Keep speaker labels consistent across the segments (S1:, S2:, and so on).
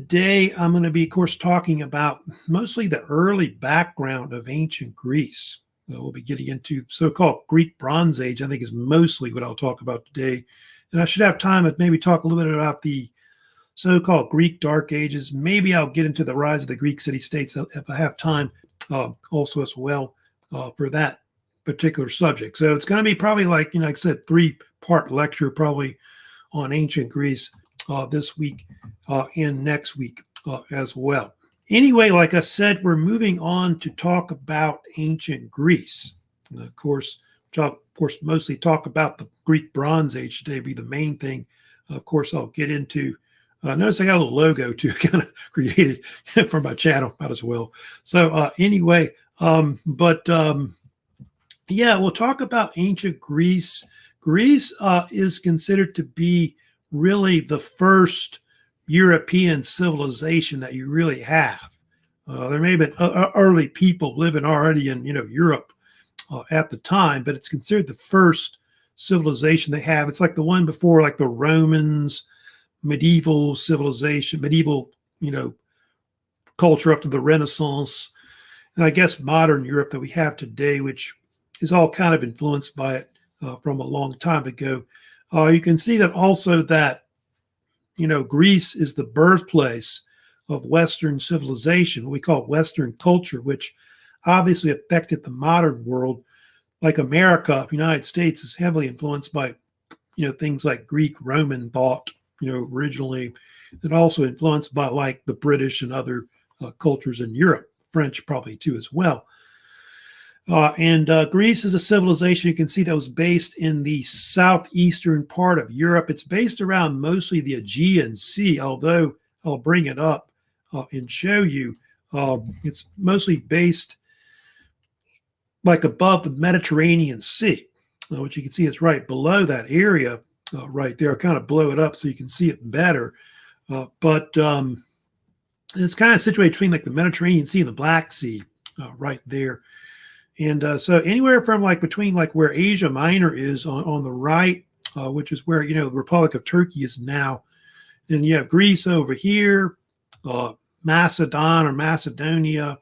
S1: today I'm going to be, of course, talking about mostly the early background of ancient Greece. We'll be getting into so-called Greek Bronze Age, I think is mostly what I'll talk about today. And I should have time to maybe talk a little bit about the so-called Greek Dark Ages. Maybe I'll get into the rise of the Greek city-states if I have time also as well for that particular subject. So it's going to be probably like I said, 3-part lecture probably on ancient Greece this week and next week as well. Anyway, like I said, we're moving on to talk about ancient Greece. And of course, mostly talk about the Greek Bronze Age today, be the main thing. Of course, I'll get into. Notice I got a little logo too, kind of created for my channel, might as well. So anyway, yeah, we'll talk about ancient Greece. Greece is considered to be really the first European civilization that you really have. There may have been early people living already in Europe at the time, but it's considered the first civilization they have. It's like the one before, like the Romans, medieval civilization, medieval culture up to the Renaissance, and I guess modern Europe that we have today, which is all kind of influenced by it from a long time ago. You can see that also that Greece is the birthplace of Western civilization, what we call Western culture, which obviously affected the modern world. Like America, the United States is heavily influenced by, things like Greek, Roman thought, originally, and also influenced by like the British and other cultures in Europe, French probably too as well. And Greece is a civilization you can see that was based in the southeastern part of Europe. It's based around mostly the Aegean Sea, although I'll bring it up and show you. It's mostly based like above the Mediterranean Sea, which you can see is right below that area right there. I'll kind of blow it up so you can see it better. But it's kind of situated between like the Mediterranean Sea and the Black Sea right there. And so anywhere from between where Asia Minor is on the right, which is where, the Republic of Turkey is now. And you have Greece over here, Macedon or Macedonia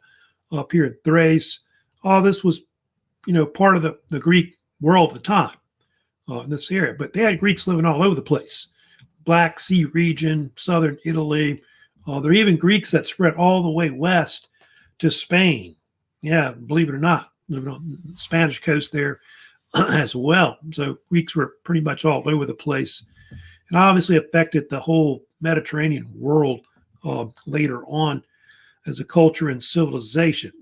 S1: up here in Thrace. All this was, part of the Greek world at the time in this area. But they had Greeks living all over the place. Black Sea region, southern Italy. There are even Greeks that spread all the way west to Spain. Yeah, believe it or not. Living on the Spanish coast there as well. So Greeks were pretty much all over the place and obviously affected the whole Mediterranean world later on as a culture and civilization.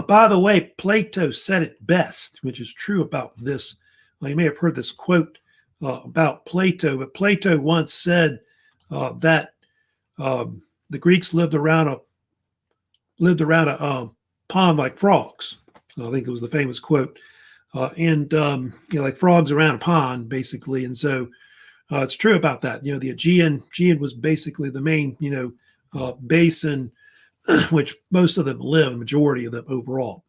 S1: By the way, Plato said it best, which is true about this. You may have heard this quote about Plato, but Plato once said that the Greeks lived around a pond like frogs. I think it was the famous quote. Like frogs around a pond, basically. And so it's true about that. The Aegean was basically the main, basin which most of them live, the majority of them overall.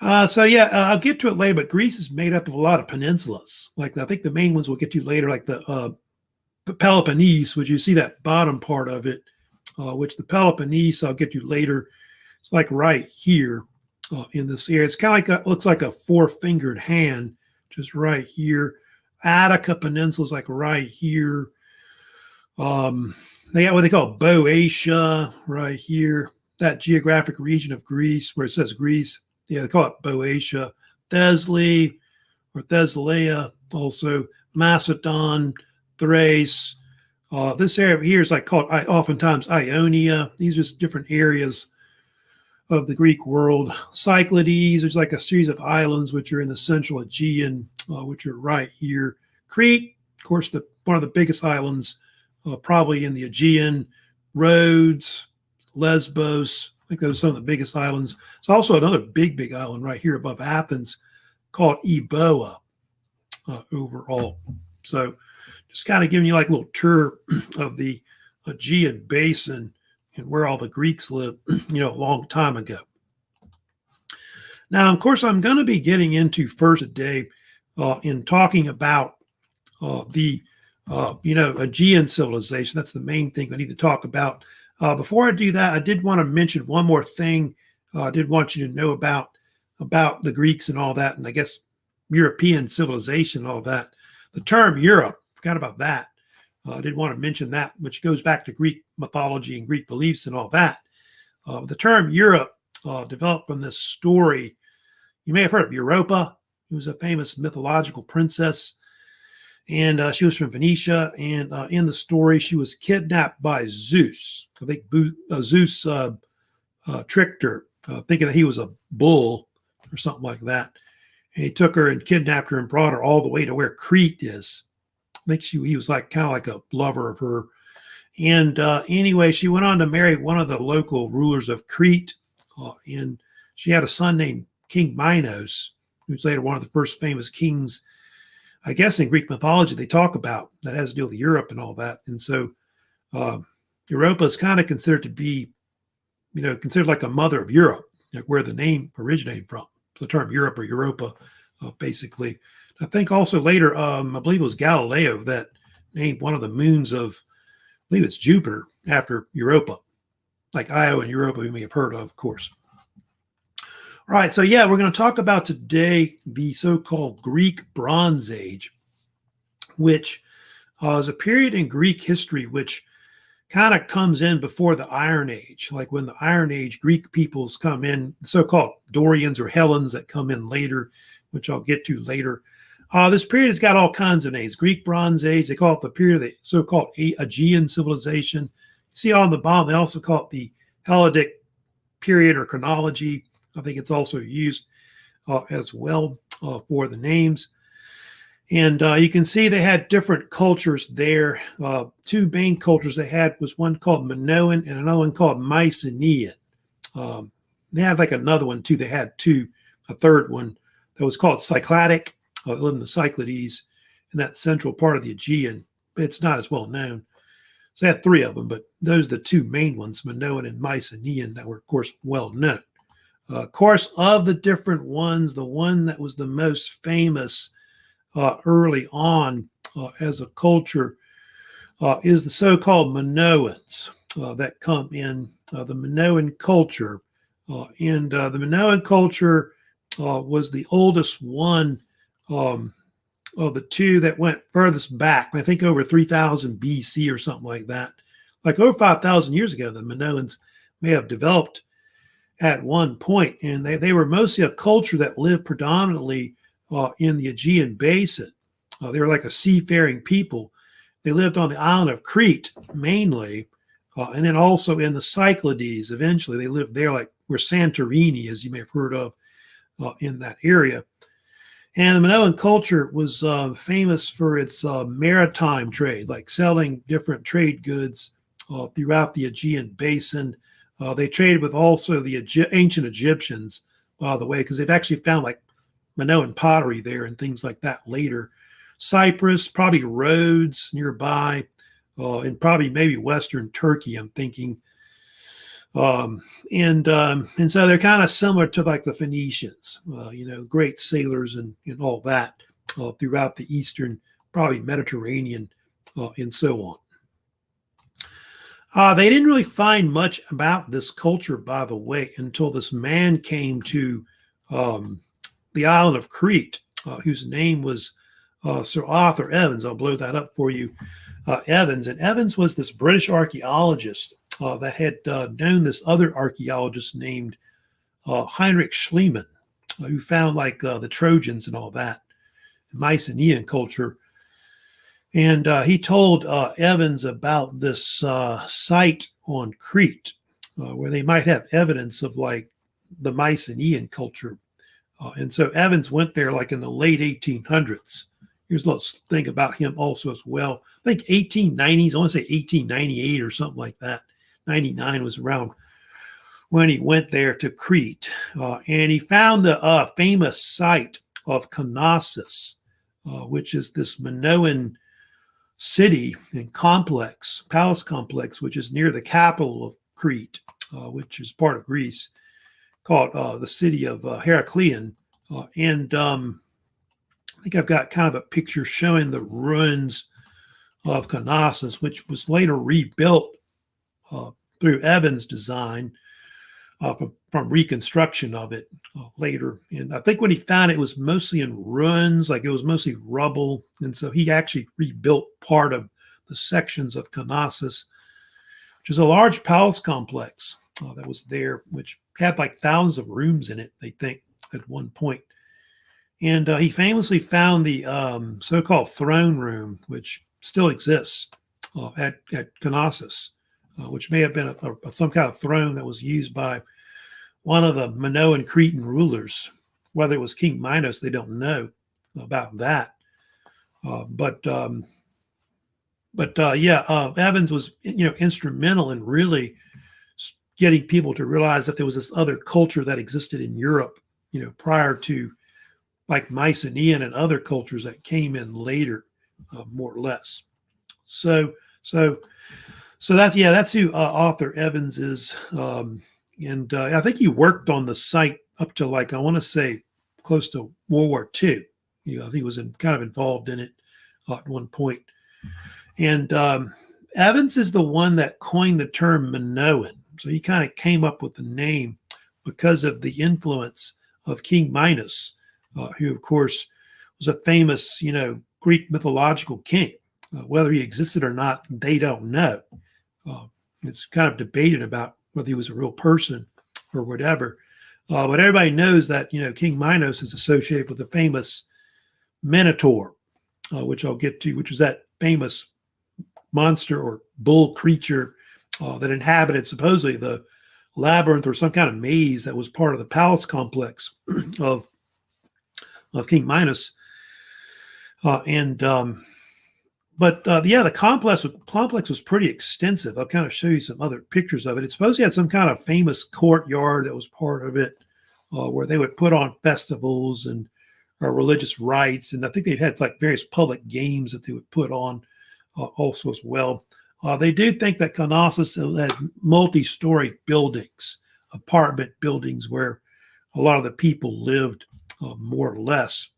S1: I'll get to it later, but Greece is made up of a lot of peninsulas. Like I think the main ones we'll get to later, like the Peloponnese, which you see that bottom part of it, which the Peloponnese I'll get to later. It's like right here in this area. It's kind of looks like a 4-fingered hand, just right here. Attica Peninsula is like right here. They got what they call Boeotia right here. That geographic region of Greece where it says Greece. Yeah, they call it Boeotia. Thessaly or Thessalia, also Macedon, Thrace. This area here is called oftentimes Ionia. These are just different areas of the Greek world. Cyclades, there's like a series of islands which are in the central Aegean, which are right here. Crete, of course, one of the biggest islands, probably in the Aegean. Rhodes, Lesbos, I think those are some of the biggest islands. It's also another big island right here above Athens called Euboea overall. So just kind of giving you like a little tour of the Aegean basin and where all the Greeks lived, a long time ago. Now, of course, I'm going to be getting into first today in talking about the Aegean civilization. That's the main thing I need to talk about. Before I do that, I did want to mention one more thing. I did want you to know about the Greeks and all that, and I guess European civilization and all that. The term Europe, forgot about that. I did want to mention that, which goes back to Greek mythology and Greek beliefs and all that. The term Europe developed from this story. You may have heard of Europa, who was a famous mythological princess. And she was from Phoenicia. And in the story, she was kidnapped by Zeus. I think Zeus tricked her, thinking that he was a bull or something like that. And he took her and kidnapped her and brought her all the way to where Crete is. I think he was like kind of like a lover of her. And anyway, she went on to marry one of the local rulers of Crete. And she had a son named King Minos, who was later one of the first famous kings, I guess, in Greek mythology they talk about, that has to do with Europe and all that. And so Europa is kind of considered to be, considered like a mother of Europe, like where the name originated from. The term Europe or Europa, basically. I think also later, I believe it was Galileo that named one of the moons of, I believe it's Jupiter, after Europa, like Io and Europa, we may have heard of course. All right, so yeah, we're going to talk about today the so-called Greek Bronze Age, which is a period in Greek history which kind of comes in before the Iron Age. Like when the Iron Age, Greek peoples come in, so-called Dorians or Hellenes that come in later, which I'll get to later. This period has got all kinds of names. Greek Bronze Age, they call it the period of the so-called Aegean civilization. See on the bottom, they also call it the Hellenic period or chronology. I think it's also used as well for the names. And you can see they had different cultures there. Two main cultures they had was one called Minoan and another one called Mycenaean. They had like another one too. They had a third one that was called Cyclopian, lived in the Cyclades in that central part of the Aegean. It's not as well known. So they had three of them, but those are the two main ones, Minoan and Mycenaean, that were, of course, well known. Of course, of the different ones, the one that was the most famous early on as a culture is the so-called Minoans that come in the Minoan culture. And the Minoan culture was the oldest one of the two that went furthest back, I think over 3000 BC or something like that. Like over 5,000 years ago, the Minoans may have developed at one point, and they were mostly a culture that lived predominantly in the Aegean basin. They were like a seafaring people. They lived on the island of Crete mainly, and then also in the Cyclades. Eventually, they lived there, like where Santorini, as you may have heard of, in that area. And the Minoan culture was famous for its maritime trade, like selling different trade goods throughout the Aegean basin. They traded with also the ancient Egyptians, by the way, because they've actually found like Minoan pottery there and things like that later. Cyprus, probably Rhodes nearby, and probably maybe Western Turkey, I'm thinking. And so they're kind of similar to like the Phoenicians, great sailors and all that throughout the Eastern, probably Mediterranean, and so on. They didn't really find much about this culture, by the way, until this man came to the island of Crete, whose name was Sir Arthur Evans. I'll blow that up for you, Evans. And Evans was this British archaeologist that had known this other archaeologist named Heinrich Schliemann, who found like the Trojans and all that, Mycenaean culture. And he told Evans about this site on Crete where they might have evidence of like the Mycenaean culture. And so Evans went there like in the late 1800s. Here's a little thing about him also as well. I think 1890s, I want to say 1898 or something like that. 99 was around when he went there to Crete. And he found the famous site of Knossos, which is this Minoan city and complex, palace complex, which is near the capital of Crete, which is part of Greece, called the city of Heracleon. And I think I've got kind of a picture showing the ruins of Knossos, which was later rebuilt through Evans' design from reconstruction of it later. And I think when he found it, it was mostly in ruins, like it was mostly rubble. And so he actually rebuilt part of the sections of Knossos, which is a large palace complex that was there, which had like thousands of rooms in it, they think, at one point. And he famously found the so-called throne room, which still exists at Knossos, which may have been some kind of throne that was used by one of the Minoan Cretan rulers. Whether it was King Minos, they don't know about that. Evans was, instrumental in really getting people to realize that there was this other culture that existed in Europe, prior to like Mycenaean and other cultures that came in later, more or less. So that's who author Evans is. And I think he worked on the site up to, like, I want to say close to World War II. I think he was kind of involved in it at one point. And Evans is the one that coined the term Minoan. So he kind of came up with the name because of the influence of King Minos, who, of course, was a famous, Greek mythological king. Whether he existed or not, they don't know. It's kind of debated about whether he was a real person or whatever. But everybody knows that, King Minos is associated with the famous Minotaur, which I'll get to, which was that famous monster or bull creature that inhabited supposedly the labyrinth or some kind of maze that was part of the palace complex of King Minos. The complex was pretty extensive. I'll kind of show you some other pictures of it. It supposedly had some kind of famous courtyard that was part of it, where they would put on festivals and religious rites. And I think they had like various public games that they would put on also as well. They do think that Knossos had multi-story buildings, apartment buildings where a lot of the people lived, more or less.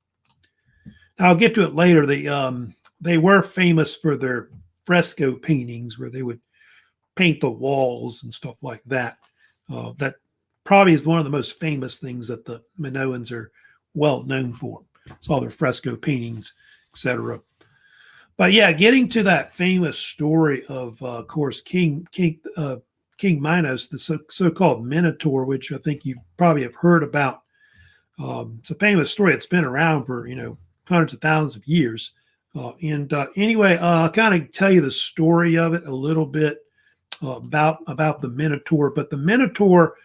S1: Now, I'll get to it later. They were famous for their fresco paintings, where they would paint the walls and stuff like that. That probably is one of the most famous things that the Minoans are well known for. It's all their fresco paintings, etc. But yeah, getting to that famous story of course, King Minos, the so-called Minotaur, which I think you probably have heard about. It's a famous story. It's been around for hundreds of thousands of years. Anyway, I'll kind of tell you the story of it a little bit about the Minotaur. But the Minotaur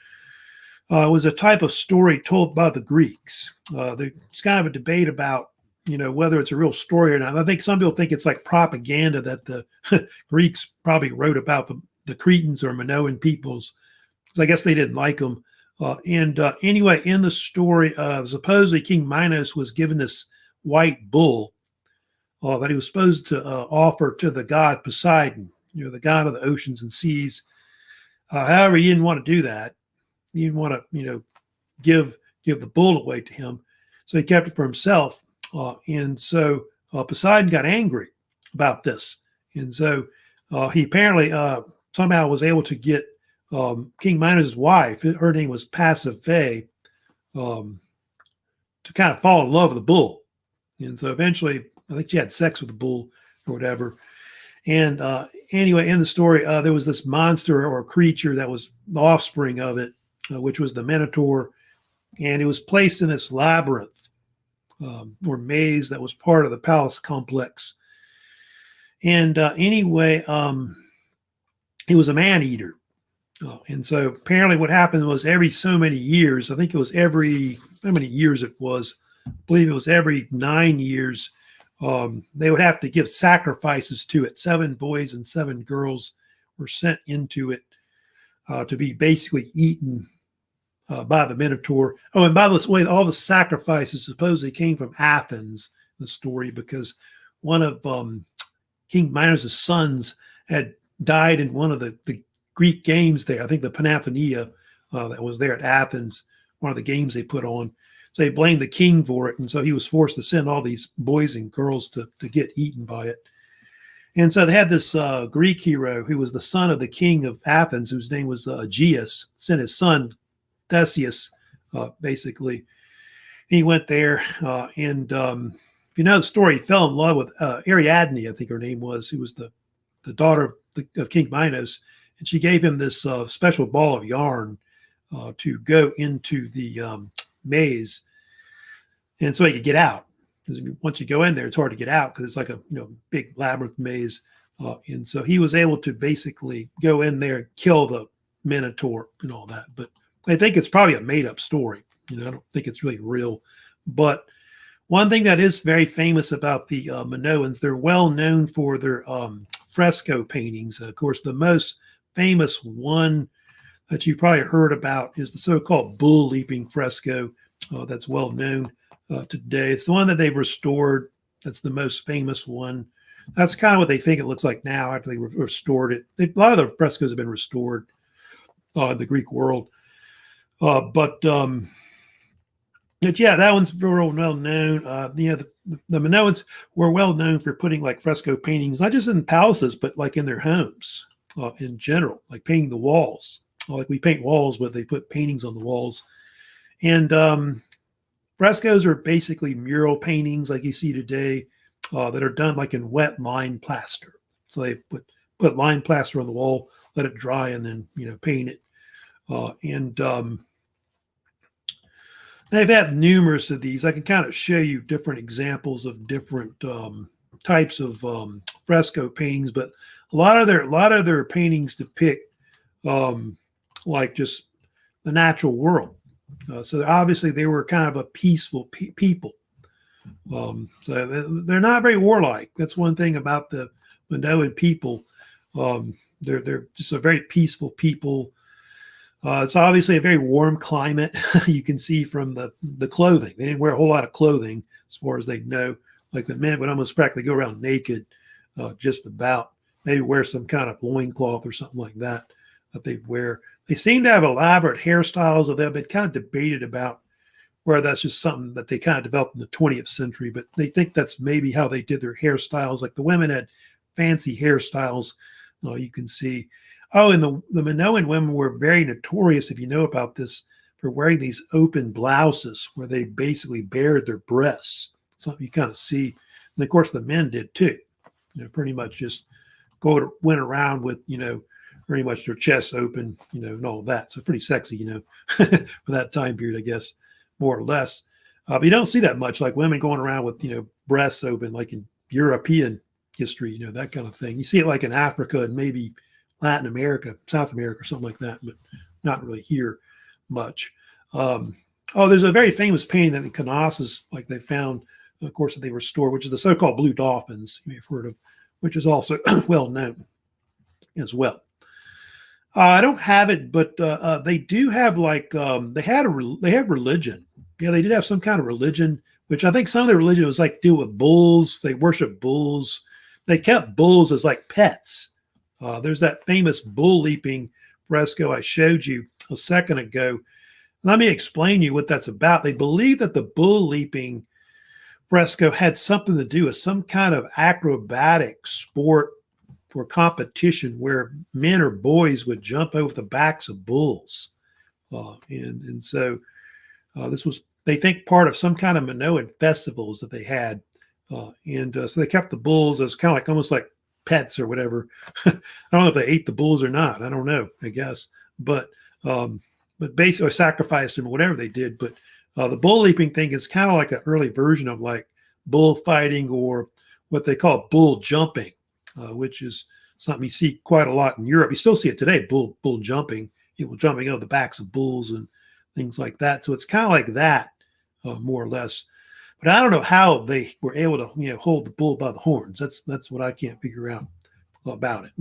S1: was a type of story told by the Greeks. There's kind of a debate about whether it's a real story or not. I think some people think it's like propaganda that the Greeks probably wrote about the Cretans or Minoan peoples, because I guess they didn't like them. Anyway, in the story, supposedly King Minos was given this white bull that he was supposed to offer to the god Poseidon, the god of the oceans and seas. However, he didn't want to do that. He didn't want to, give the bull away to him. So he kept it for himself. And so Poseidon got angry about this. And so he apparently somehow was able to get King Minos' wife, her name was Pasiphae, to kind of fall in love with the bull. And so eventually, I think she had sex with the bull or whatever. And anyway, in the story, there was this monster or creature that was the offspring of it, which was the Minotaur. And it was placed in this labyrinth or maze that was part of the palace complex. And anyway, he was a man-eater. And so apparently what happened was every so many years, I think it was how many years it was, I believe it was every 9 years, they would have to give sacrifices to it. 7 boys and 7 girls were sent into it to be basically eaten by the Minotaur. Oh, and by the way, all the sacrifices supposedly came from Athens, the story, because one of King Minos' sons had died in one of the Greek games there. I think the Panathenea that was there at Athens, one of the games they put on. So they blamed the king for it. And so he was forced to send all these boys and girls to get eaten by it. And so they had this Greek hero who was the son of the king of Athens, whose name was Aegeus, sent his son Theseus, basically. He went there, and if you know the story, he fell in love with Ariadne, I think her name was, who was the daughter of King Minos, and she gave him this special ball of yarn to go into the maze, and so he could get out. Because once you go in there, it's hard to get out because it's like a big labyrinth maze, and so he was able to basically go in there and kill the Minotaur and all that. But I think it's probably a made-up story. I don't think it's really real. But one thing that is very famous about the Minoans, they're well known for their fresco paintings. Of course, the most famous one that you probably heard about is the so-called bull leaping fresco. That's well known today. It's the one that they've restored. That's the most famous one. That's kind of what they think it looks like now after they restored it. A lot of the frescoes have been restored in the Greek world. But yeah, that one's real well known. The Minoans were well known for putting like fresco paintings, not just in palaces, but like in their homes in general, like painting the walls. Like we paint walls, but they put paintings on the walls. And frescoes are basically mural paintings like you see today that are done like in wet lime plaster. So they put lime plaster on the wall, let it dry, and then paint it. They've had numerous of these. I can kind of show you different examples of different types of fresco paintings, but a lot of their paintings depict like just the natural world. So obviously they were kind of a peaceful people. So they're not very warlike. That's one thing about the Minoan people. They're just a very peaceful people. It's obviously a very warm climate. You can see from the clothing. They didn't wear a whole lot of clothing as far as they know. Like the men would almost practically go around naked, just about. Maybe wear some kind of loincloth or something like that they'd wear. They seem to have elaborate hairstyles, although they've been kind of debated about where that's just something that they kind of developed in the 20th century. But they think that's maybe how they did their hairstyles. Like the women had fancy hairstyles, you can see. Oh, and the Minoan women were very notorious, if you know about this, for wearing these open blouses where they basically bared their breasts. Something you kind of see. And of course, the men did too. Pretty much just went around with, pretty much their chests open, and all of that. So pretty sexy, for that time period, I guess, more or less. But you don't see that much, like women going around with, breasts open, like in European history, that kind of thing. You see it like in Africa and maybe Latin America, South America, or something like that, but not really here much. There's a very famous painting that in Knossos, like they found, of course, that they restored, which is the so-called blue dolphins you may have heard of, which is also well known as well. I don't have it, but they do have like they have religion. Yeah, they did have some kind of religion, which I think some of the religion was like deal with bulls. They worship bulls. They kept bulls as like pets. There's that famous bull leaping fresco I showed you a second ago. Let me explain to you what that's about. They believe that the bull leaping fresco had something to do with some kind of acrobatic sport for competition where men or boys would jump over the backs of bulls. And so this was, they think, part of some kind of Minoan festivals that they had. So they kept the bulls as kind of like almost like pets or whatever. I don't know if they ate the bulls or not. I don't know, I guess. But basically sacrificed them or whatever they did. But the bull leaping thing is kind of like an early version of like bullfighting or what they call bull jumping, which is something you see quite a lot in Europe. You still see it today, bull jumping, people jumping over the backs of bulls and things like that. So it's kind of like that, more or less. But I don't know how they were able to, hold the bull by the horns. That's what I can't figure out about it.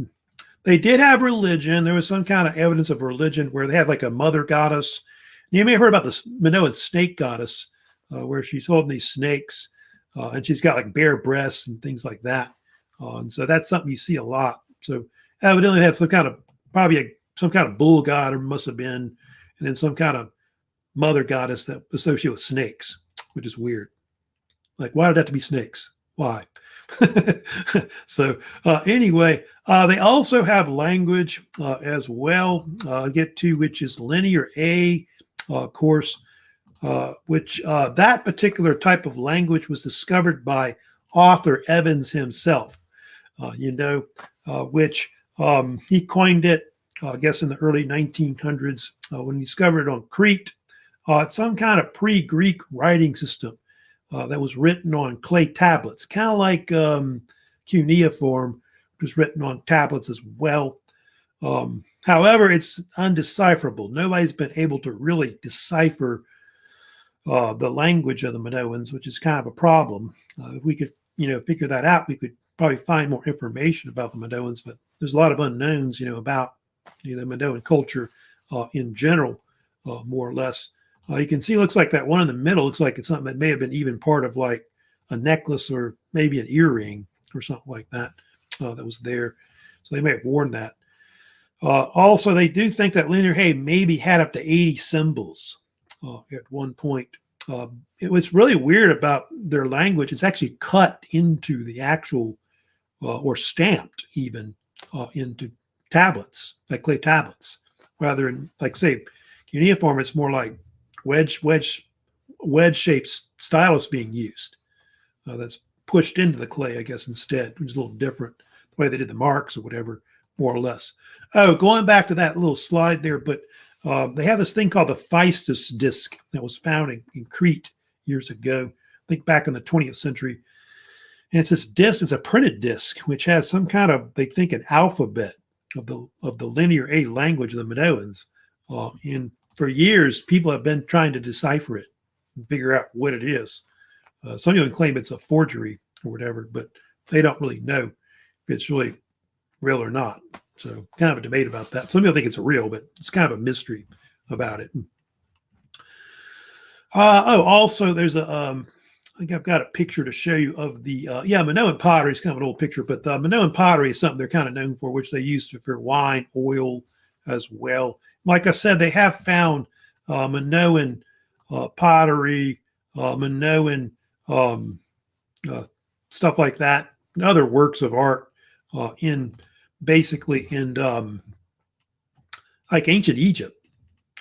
S1: They did have religion. There was some kind of evidence of religion where they had like a mother goddess. You may have heard about this Minoan snake goddess, where she's holding these snakes, and she's got like bare breasts and things like that. And so that's something you see a lot. So evidently they had some kind of, some kind of bull god, or must have been, and then some kind of mother goddess that associated with snakes, which is weird. Like, why did it have to be snakes? Why? So anyway, they also have language as well. Get to which is linear A, of course, which that particular type of language was discovered by author Evans himself. Which he coined it, I guess, in the early 1900s when he discovered it on Crete. It's some kind of pre-Greek writing system that was written on clay tablets, kind of like cuneiform, which was written on tablets as well. However, it's undecipherable. Nobody's been able to really decipher the language of the Minoans, which is kind of a problem. If we could, figure that out, we could probably find more information about the Minoans, but there's a lot of unknowns, about the Minoan culture in general, more or less. You can see, looks like that one in the middle looks like it's something that may have been even part of like a necklace or maybe an earring or something like that that was there. So they may have worn that. Also, they do think that linear hay maybe had up to 80 symbols at one point. What's really weird about their language is actually cut into the actual or stamped even into tablets, like clay tablets, rather than, like, say, cuneiform. It's more like wedge-shaped stylus being used. That's pushed into the clay, I guess, instead, which is a little different the way they did the marks or whatever, more or less. Oh, going back to that little slide there, but they have this thing called the Phaistos disc that was found in Crete years ago, I think back in the 20th century. And it's this disc, it's a printed disc, which has some kind of, they think, an alphabet of the linear A language of the Minoans. And for years, people have been trying to decipher it and figure out what it is. Some people claim it's a forgery or whatever, but they don't really know if it's really real or not. So kind of a debate about that. Some people think it's real, but it's kind of a mystery about it. Also, there's I think I've got a picture to show you of the, Minoan pottery is kind of an old picture, but Minoan pottery is something they're kind of known for, which they use for wine, oil as well. Like I said, they have found Minoan pottery, Minoan stuff like that, and other works of art in like ancient Egypt.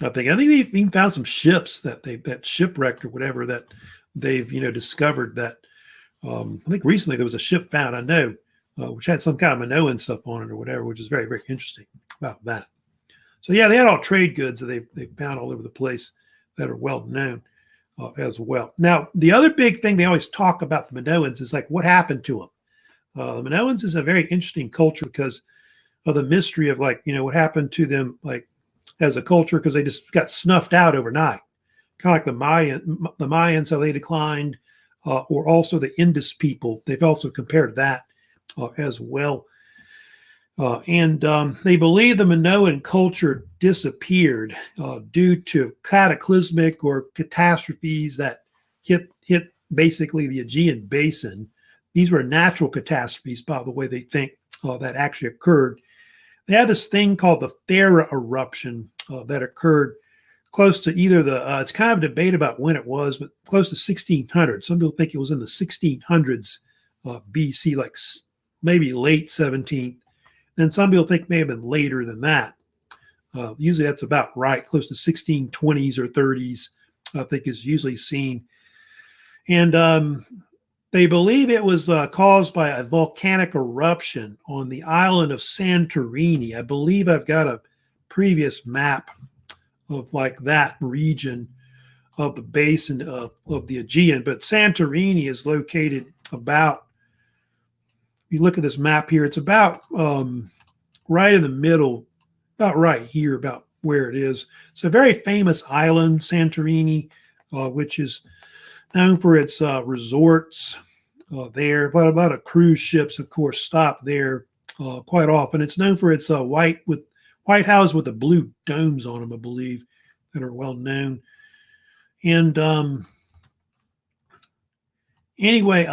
S1: I think they've even found some ships that shipwrecked or whatever that they've discovered that. I think recently there was a ship found, I know, which had some kind of Minoan stuff on it or whatever, which is very, very interesting about that. So yeah, they had all trade goods that they found all over the place that are well known as well. Now, the other big thing they always talk about the Minoans is like what happened to them. The Minoans is a very interesting culture because of the mystery of what happened to them like as a culture, because they just got snuffed out overnight. Kind of like the Mayans, how they declined, or also the Indus people. They've also compared that as well. And they believe the Minoan culture disappeared due to cataclysmic or catastrophes that hit basically the Aegean basin. These were natural catastrophes, by the way, they think that actually occurred. They had this thing called the Thera eruption that occurred close to either it's kind of a debate about when it was, but close to 1600. Some people think it was in the 1600s BC, like maybe late 17th. Then some people think it may have been later than that. Usually that's about right, close to 1620s or 30s, I think is usually seen. And they believe it was caused by a volcanic eruption on the island of Santorini. I believe I've got a previous map of like that region of the basin of the Aegean. But Santorini is located about, if you look at this map here, it's about right in the middle, about right here, about where it is. It's a very famous island, Santorini, which is known for its resorts there. But a lot of cruise ships, of course, stop there quite often. It's known for its white houses with the blue domes on them, I believe, that are well known. And anyway,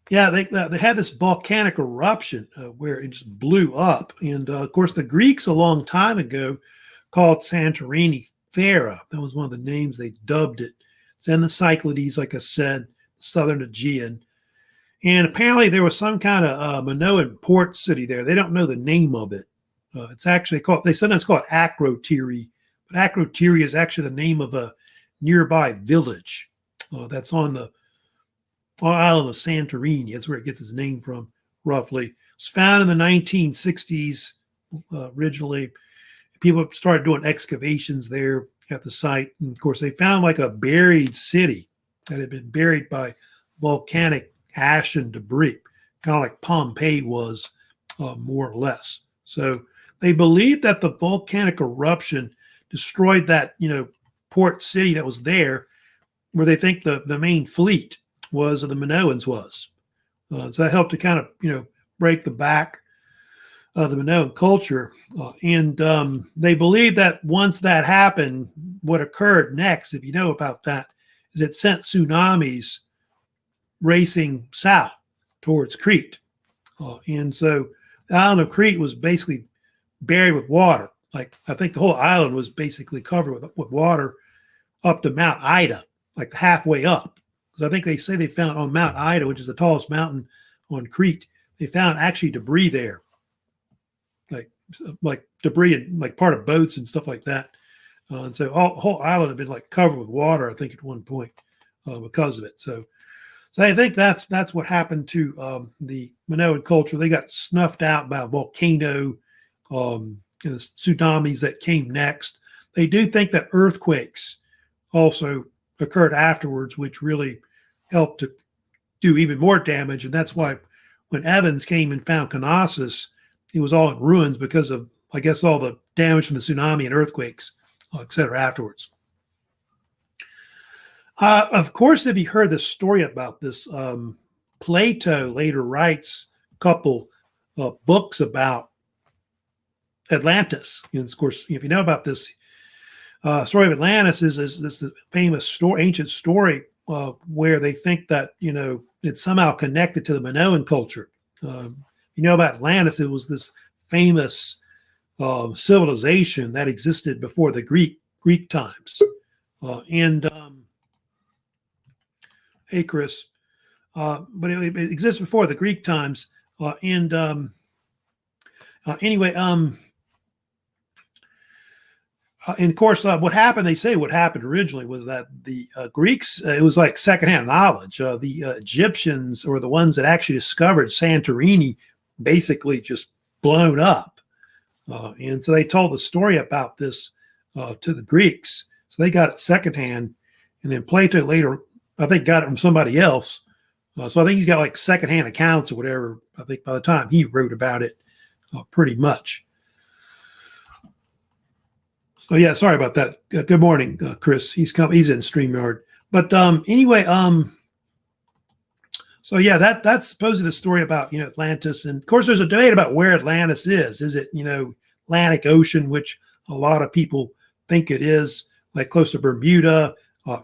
S1: they had this volcanic eruption where it just blew up. And of course, the Greeks a long time ago called Santorini Thera. That was one of the names they dubbed it. It's in the Cyclopean, like I said. southern Aegean. And apparently there was some kind of Minoan port city there. They don't know the name of it. It's actually called, they sometimes call it Akrotiri, but Akrotiri is actually the name of a nearby village that's on the island of Santorini. That's where it gets its name from, roughly. It was found in the 1960s originally. People started doing excavations there at the site. And of course, they found like a buried city that had been buried by volcanic ash and debris, kind of like Pompeii was, more or less. So they believe that the volcanic eruption destroyed that, port city that was there, where they think the main fleet was, of the Minoans was. So that helped to kind of, break the back of the Minoan culture. And they believe that once that happened, what occurred next, if you know about that, is it sent tsunamis racing south towards Crete. And so the island of Crete was basically buried with water. Like, I think the whole island was basically covered with water up to Mount Ida, like halfway up. Because I think they say they found on Mount Ida, which is the tallest mountain on Crete, they found actually debris there, like debris and like part of boats and stuff like that. And so the whole island had been like covered with water, I think, at one point because of it. So I think that's what happened to the Minoan culture. They got snuffed out by a volcano, the tsunamis that came next. They do think that earthquakes also occurred afterwards, which really helped to do even more damage. And that's why when Evans came and found Knossos, it was all in ruins because of, I guess, all the damage from the tsunami and earthquakes, et cetera, afterwards. Of course, if you heard the story about this, Plato later writes a couple books about Atlantis. And of course, if you know about this, story of Atlantis is this famous story, ancient story where they think that, it's somehow connected to the Minoan culture. You know about Atlantis, it was this famous civilization that existed before the Greek times. Hey, Chris. But it exists before the Greek times. Anyway, and of course, what happened, they say what happened originally was that the Greeks, it was like secondhand knowledge. The Egyptians were the ones that actually discovered Santorini basically just blown up. And so they told the story about this to the Greeks. So they got it secondhand. And then Plato later, I think, got it from somebody else. So I think he's got like secondhand accounts or whatever, I think, by the time he wrote about it, pretty much. So yeah, sorry about that. Good morning, Chris. He's in StreamYard. But anyway, so yeah, that's supposedly the story about Atlantis. And of course, there's a debate about where Atlantis is. Is it Atlantic Ocean, which a lot of people think it is, like close to Bermuda?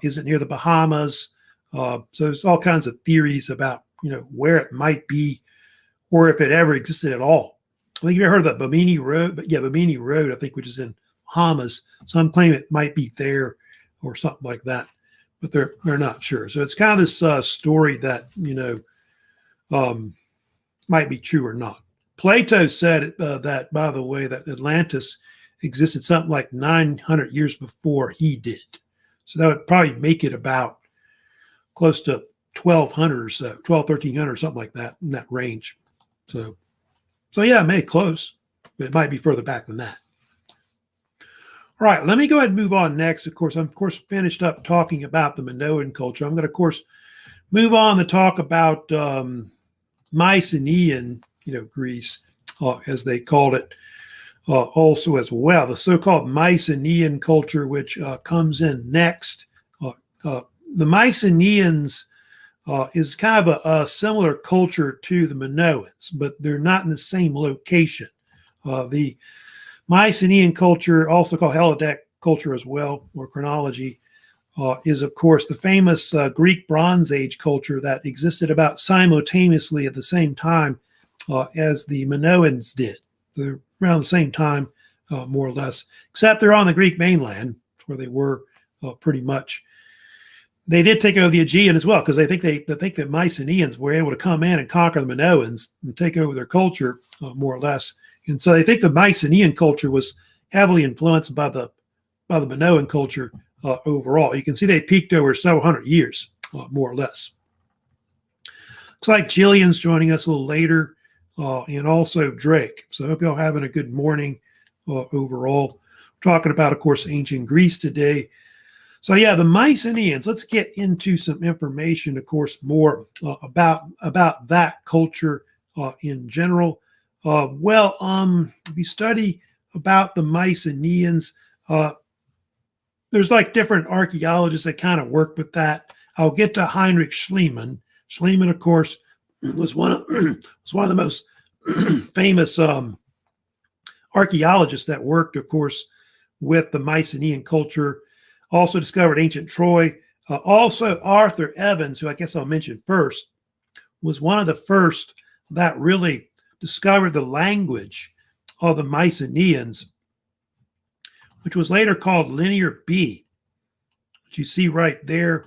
S1: Is it near the Bahamas? So there's all kinds of theories about where it might be, or if it ever existed at all. I think you've ever heard of the Bimini Road, but yeah, Bimini Road, I think, which is in Bahamas. Some claim it might be there or something like that, but they're not sure. So it's kind of this story that might be true or not. Plato said that, by the way, that Atlantis existed something like 900 years before he did. So that would probably make it about close to 1200 or so, 1300, something like that, in that range. So yeah, maybe close, but it might be further back than that. All right, let me go ahead and move on next. Of course, I'm finished up talking about the Minoan culture. I'm going to, of course, move on to talk about Mycenaean, Greece, as they called it, also as well. The so-called Mycenaean culture, which comes in next. The Mycenaeans is kind of a similar culture to the Minoans, but they're not in the same location. The Mycenaean culture, also called Helladic culture as well, or chronology, is, of course, the famous Greek Bronze Age culture that existed about simultaneously at the same time as the Minoans did. They're around the same time, more or less, except they're on the Greek mainland, where they were pretty much. they did take over the Aegean as well, because they think the Mycenaeans were able to come in and conquer the Minoans and take over their culture, more or less. And so they think the Mycenaean culture was heavily influenced by the Minoan culture overall. You can see they peaked over several hundred years, more or less. Looks like Jillian's joining us a little later, and also Drake. So I hope y'all having a good morning overall. We're talking about, of course, ancient Greece today. So yeah, the Mycenaeans. Let's get into some information, of course, more about that culture in general. If you study about the Mycenaeans, there's like different archaeologists that kind of work with that. I'll get to Heinrich Schliemann. Schliemann, of course, was one of the most famous archaeologists that worked, of course, with the Mycenaean culture. Also discovered ancient Troy. Also, Arthur Evans, who I guess I'll mention first, was one of the first that really discovered the language of the Mycenaeans, which was later called Linear B, which you see right there.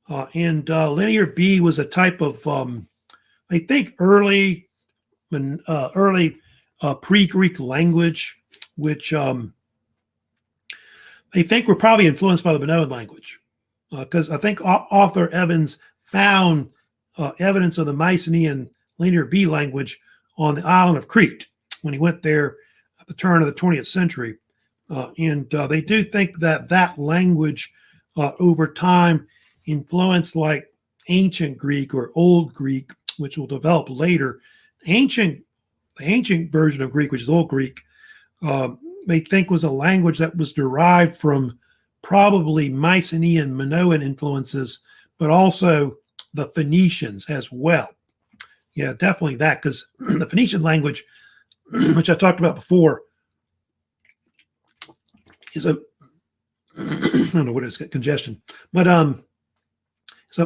S1: And Linear B was a type of, I think, early pre-Greek language, which they think were probably influenced by the Minoan language, because I think Arthur Evans found evidence of the Mycenaean Linear B language on the island of Crete when he went there at the turn of the 20th century. And they do think that language over time influenced like ancient Greek or Old Greek, which will develop later. The ancient version of Greek, which is Old Greek, they think was a language that was derived from probably Mycenaean Minoan influences, but also the Phoenicians as well. Yeah, definitely that, because the Phoenician language, which I talked about before, is I don't know what it is, congestion, but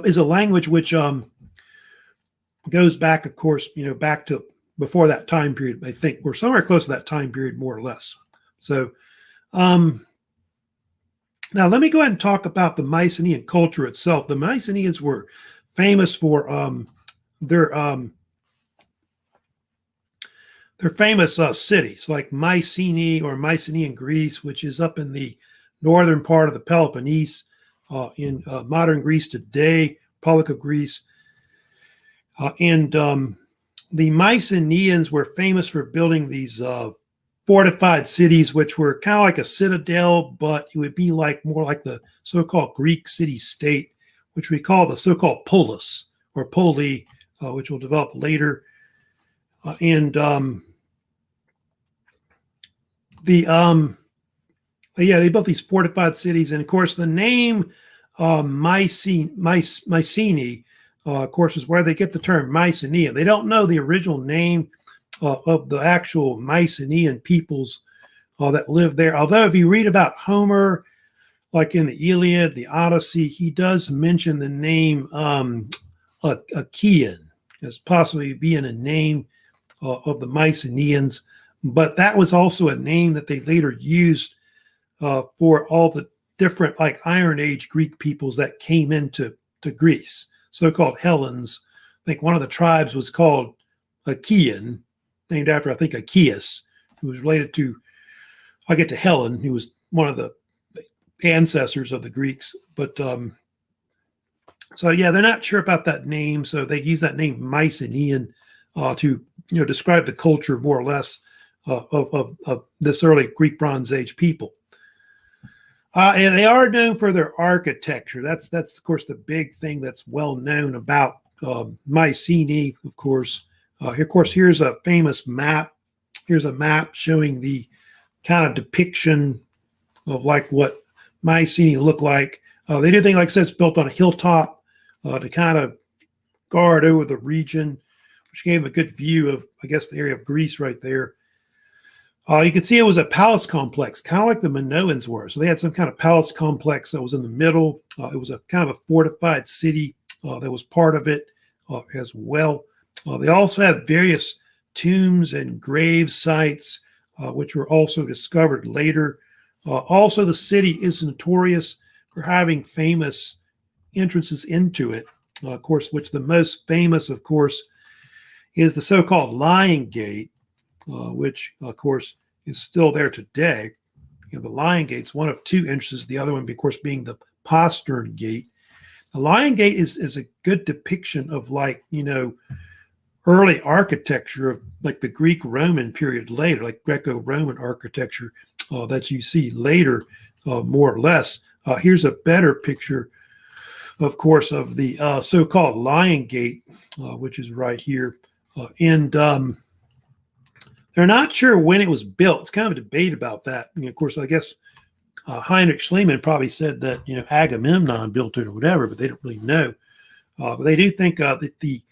S1: is a language which goes back, of course, back to before that time period. I think we're somewhere close to that time period, more or less. So now let me go ahead and talk about the Mycenaean culture itself. The Mycenaeans were famous for their famous cities like Mycenae or Mycenaean Greece, which is up in the northern part of the Peloponnese in modern Greece today, Republic of Greece. And the Mycenaeans were famous for building these fortified cities, which were kind of like a citadel, but it would be like more like the so-called Greek city-state, which we call the so-called polis or poli, which will develop later. They built these fortified cities, and of course the name Mycenae, of course, is where they get the term Mycenaean. They don't know the original name of the actual Mycenaean peoples that lived there. Although if you read about Homer, like in the Iliad, the Odyssey, he does mention the name Achaean as possibly being a name of the Mycenaeans. But that was also a name that they later used for all the different like Iron Age Greek peoples that came into Greece, so-called Hellenes. I think one of the tribes was called Achaean, named after, I think, Achaeus, who was related to, I'll get to Helen, who was one of the ancestors of the Greeks. But so yeah, they're not sure about that name, so they use that name Mycenaean to describe the culture more or less of this early Greek Bronze Age people. And they are known for their architecture. That's of course the big thing that's well known about Mycenae. Of course, here's a famous map. Here's a map showing the kind of depiction of like what Mycenae looked like. They do things like I said, it's built on a hilltop to kind of guard over the region, which gave a good view of, I guess, the area of Greece right there. You can see it was a palace complex, kind of like the Minoans were. So they had some kind of palace complex that was in the middle. It was a kind of a fortified city that was part of it as well. They also had various tombs and grave sites, which were also discovered later. Also, the city is notorious for having famous entrances into it, of course, which the most famous, of course, is the so-called Lion Gate, which, of course, is still there today. The Lion Gate's one of two entrances, the other one, of course, being the Postern Gate. The Lion Gate is a good depiction of, like, early architecture of like the Greek-Roman period later, like Greco-Roman architecture that you see later, more or less. Here's a better picture, of course, of the so-called Lion Gate, which is right here. And they're not sure when it was built. It's kind of a debate about that. Of course, I guess Heinrich Schliemann probably said that Agamemnon built it or whatever, but they don't really know. But they do think that the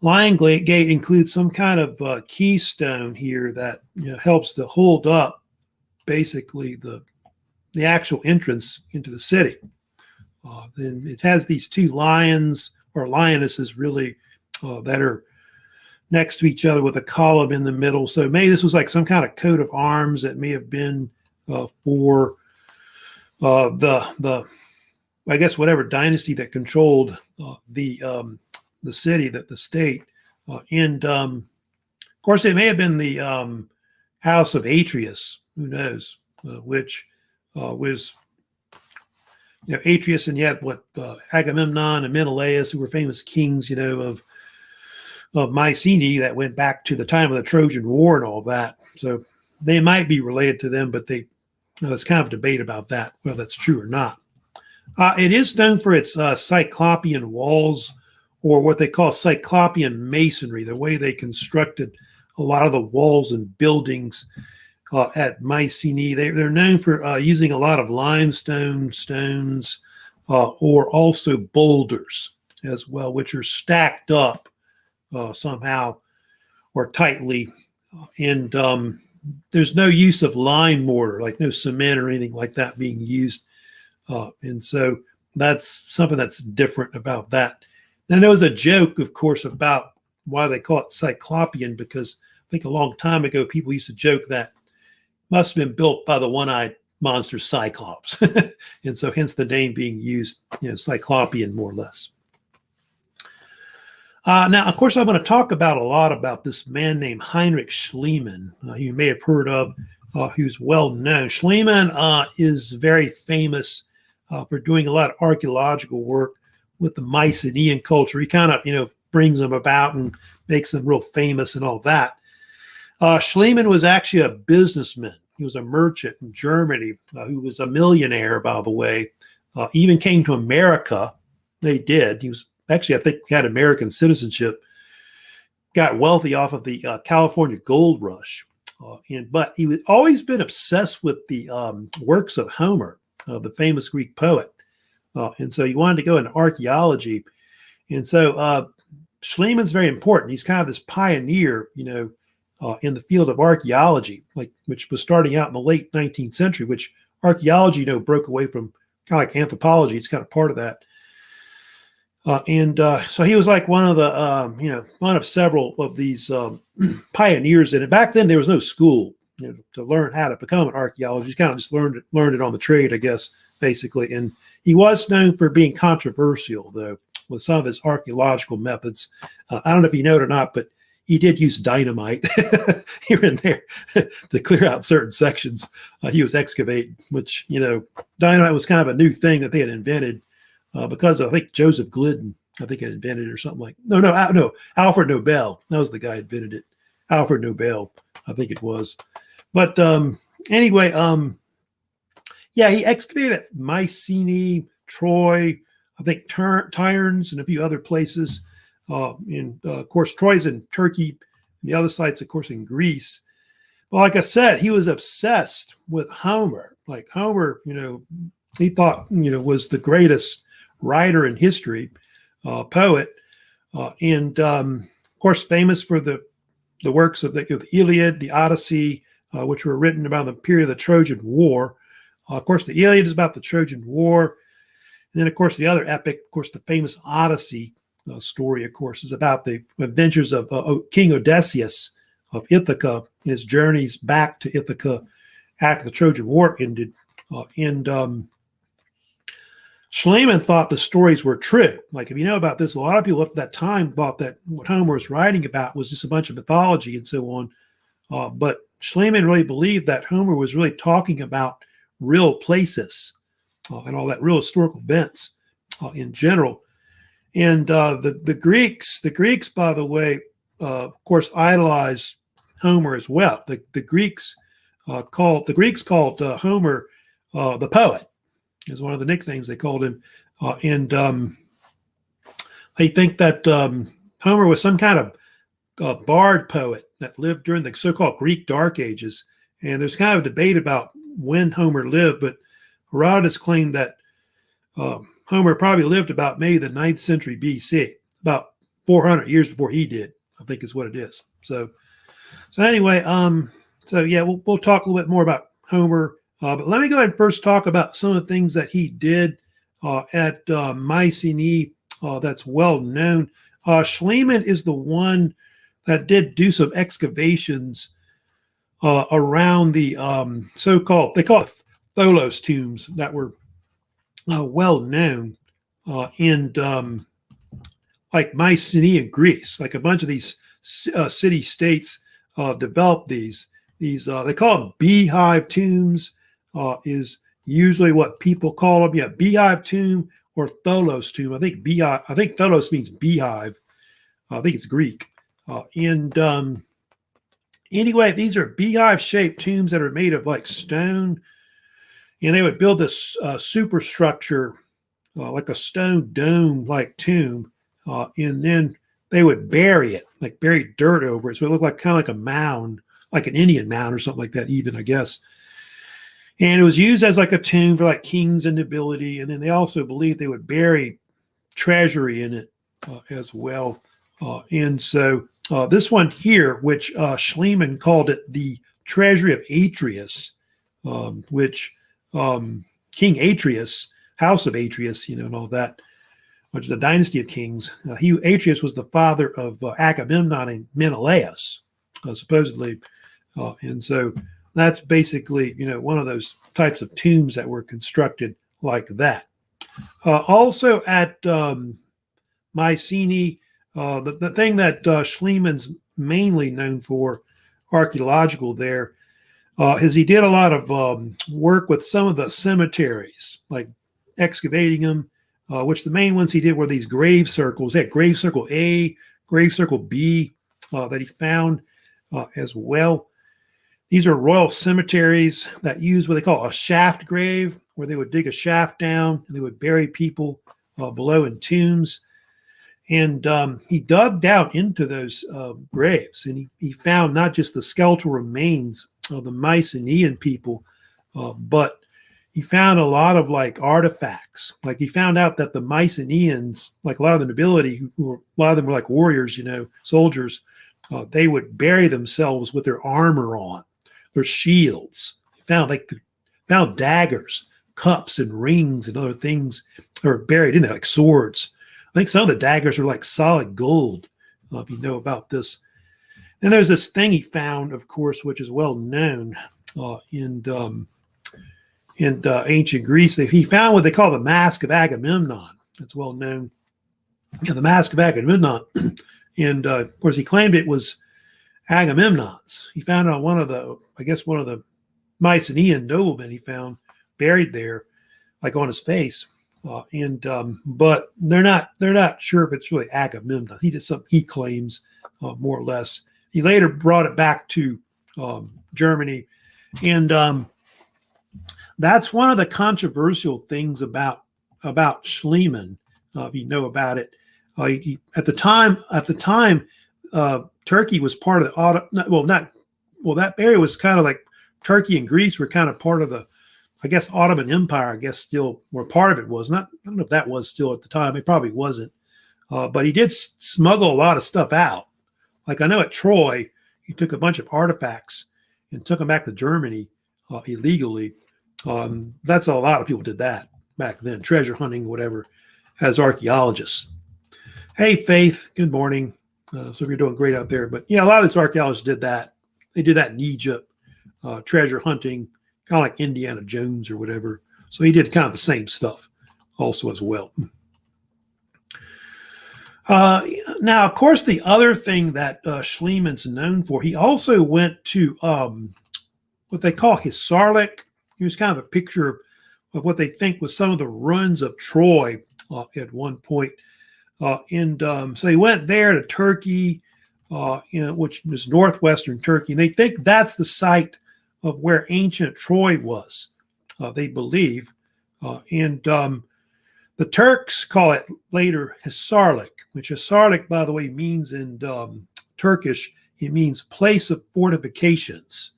S1: Lion Gate includes some kind of keystone here that helps to hold up basically the actual entrance into the city. Then it has these two lions or lionesses really that are next to each other with a column in the middle. So maybe this was like some kind of coat of arms that may have been for the I guess whatever dynasty that controlled the city, the state, and of course it may have been the house of Atreus. Who knows? Which was Atreus, and yet what Agamemnon and Menelaus, who were famous kings, of Mycenae that went back to the time of the Trojan War and all that. So they might be related to them, but there's kind of a debate about that, whether that's true or not. It is known for its Cyclopean walls, or what they call Cyclopean masonry, the way they constructed a lot of the walls and buildings at Mycenae. They're known for using a lot of limestone stones or also boulders as well, which are stacked up somehow or tightly. And there's no use of lime mortar, like no cement or anything like that being used. And so that's something that's different about that. And there was a joke, of course, about why they call it Cyclopean, because I think a long time ago, people used to joke that must have been built by the one-eyed monster Cyclops. And so hence the name being used, Cyclopean, more or less. Now, of course, I'm going to talk about a lot about this man named Heinrich Schliemann, you may have heard of, who's well known. Schliemann is very famous for doing a lot of archaeological work with the Mycenaean culture. He kind of, brings them about and makes them real famous and all that. Schliemann was actually a businessman. He was a merchant in Germany who was a millionaire, by the way. Even came to America. They did. He was actually, I think, had American citizenship. Got wealthy off of the California gold rush. But he had always been obsessed with the works of Homer, the famous Greek poet. And so he wanted to go into archaeology. And so Schliemann's very important. He's kind of this pioneer, in the field of archaeology, which was starting out in the late 19th century, which archaeology, broke away from kind of like anthropology. It's kind of part of that. So he was like one of the, one of several of these pioneers in it. Back then, there was no school, to learn how to become an archaeologist. You kind of just learned it on the trade, I guess, basically. And he was known for being controversial, though, with some of his archaeological methods. I don't know if you know it or not, but he did use dynamite here and there to clear out certain sections. He was excavating, which, dynamite was kind of a new thing that they had invented. Because I think Joseph Glidden, had invented it or something like. No, Alfred Nobel. That was the guy who invented it. Alfred Nobel, I think it was. But anyway, he excavated at Mycenae, Troy, I think Tyres, and a few other places. Of course, Troy's in Turkey. And the other sites, of course, in Greece. But like I said, he was obsessed with Homer. Like Homer, he thought, was the greatest writer in history, poet, and of course famous for the works of the Iliad, the Odyssey, which were written about the period of the Trojan War. Of course, the Iliad is about the Trojan War. And then, of course, the other epic, of course, the famous Odyssey story, of course, is about the adventures of King Odysseus of Ithaca, his journeys back to Ithaca after the Trojan War ended. Schliemann thought the stories were true. Like, if you know about this, a lot of people at that time thought that what Homer was writing about was just a bunch of mythology and so on. But Schliemann really believed that Homer was really talking about real places and all that, real historical events in general. And the Greeks, by the way, of course, idolized Homer as well. The Greeks called Homer the poet. Is one of the nicknames they called him, and they think that Homer was some kind of bard poet that lived during the so-called Greek Dark Ages. And there's kind of a debate about when Homer lived, but Herodotus claimed that Homer probably lived about maybe the 9th century BC, about 400 years before he did, I think is what it is. So anyway, so yeah, we'll talk a little bit more about Homer. But let me go ahead and first talk about some of the things that he did at Mycenae that's well known. Schliemann is the one that did do some excavations around the so-called, they call it Tholos tombs that were well known in like Mycenaean Greece. Like a bunch of these city-states developed these they call them beehive tombs. Is usually what people call them. Yeah, beehive tomb or Tholos tomb. I think Tholos means beehive. I think it's Greek. And anyway, these are beehive-shaped tombs that are made of like stone, and they would build this superstructure, like a stone dome-like tomb, and then they would bury it, like bury dirt over it, so it looked like kind of like a mound, like an Indian mound or something like that, even I guess. And it was used as like a tomb for like kings and nobility. And then they also believed they would bury treasury in it as well. And so this one here, which Schliemann called it the treasury of Atreus, which King Atreus, house of Atreus, and all that, which is a dynasty of kings. Atreus was the father of Agamemnon and Menelaus, supposedly. And so that's basically, one of those types of tombs that were constructed like that. Also at Mycenae, the thing that Schliemann's mainly known for, archaeological there, is he did a lot of work with some of the cemeteries, like excavating them, which the main ones he did were these grave circles. He had grave circle A, grave circle B that he found as well. These are royal cemeteries that use what they call a shaft grave, where they would dig a shaft down and they would bury people below in tombs. And he dug down into those graves, and he found not just the skeletal remains of the Mycenaean people, but he found a lot of like artifacts. Like he found out that the Mycenaeans, like a lot of the nobility, a lot of them were like warriors, soldiers, they would bury themselves with their armor on, their shields. Found daggers, cups, and rings and other things that were buried in there, like swords. I think some of the daggers are like solid gold, if you know about this. And there's this thing he found, of course, which is well known in ancient Greece. He found what they call the Mask of Agamemnon. That's well known. Yeah, the Mask of Agamemnon. And of course, he claimed it was Agamemnon's. He found it on one of the Mycenaean noblemen he found buried there, like on his face. But they're not sure if it's really Agamemnon. He claims more or less. He later brought it back to Germany, and that's one of the controversial things about Schliemann. If you know about it, at the time, Turkey was part of the that area was kind of like Turkey and Greece were kind of part of the, I guess, Ottoman Empire. I guess still, or part of it was not. I don't know if that was still at the time. It probably wasn't. But he did smuggle a lot of stuff out. Like I know at Troy, he took a bunch of artifacts and took them back to Germany illegally. That's a lot of people did that back then, treasure hunting, whatever, as archaeologists. Hey, Faith, good morning. So if you're doing great out there. But yeah, a lot of these archaeologists did that. They did that in Egypt, treasure hunting, kind of like Indiana Jones or whatever. So he did kind of the same stuff also as well. Now, of course, the other thing that Schliemann's known for, he also went to what they call Hisarlik. He was kind of a picture of what they think was some of the ruins of Troy at one point. So he went there to Turkey, which is northwestern Turkey. And they think that's the site of where ancient Troy was, they believe. The Turks call it later Hisarlik, which Hisarlik, by the way, means in Turkish, it means place of fortifications.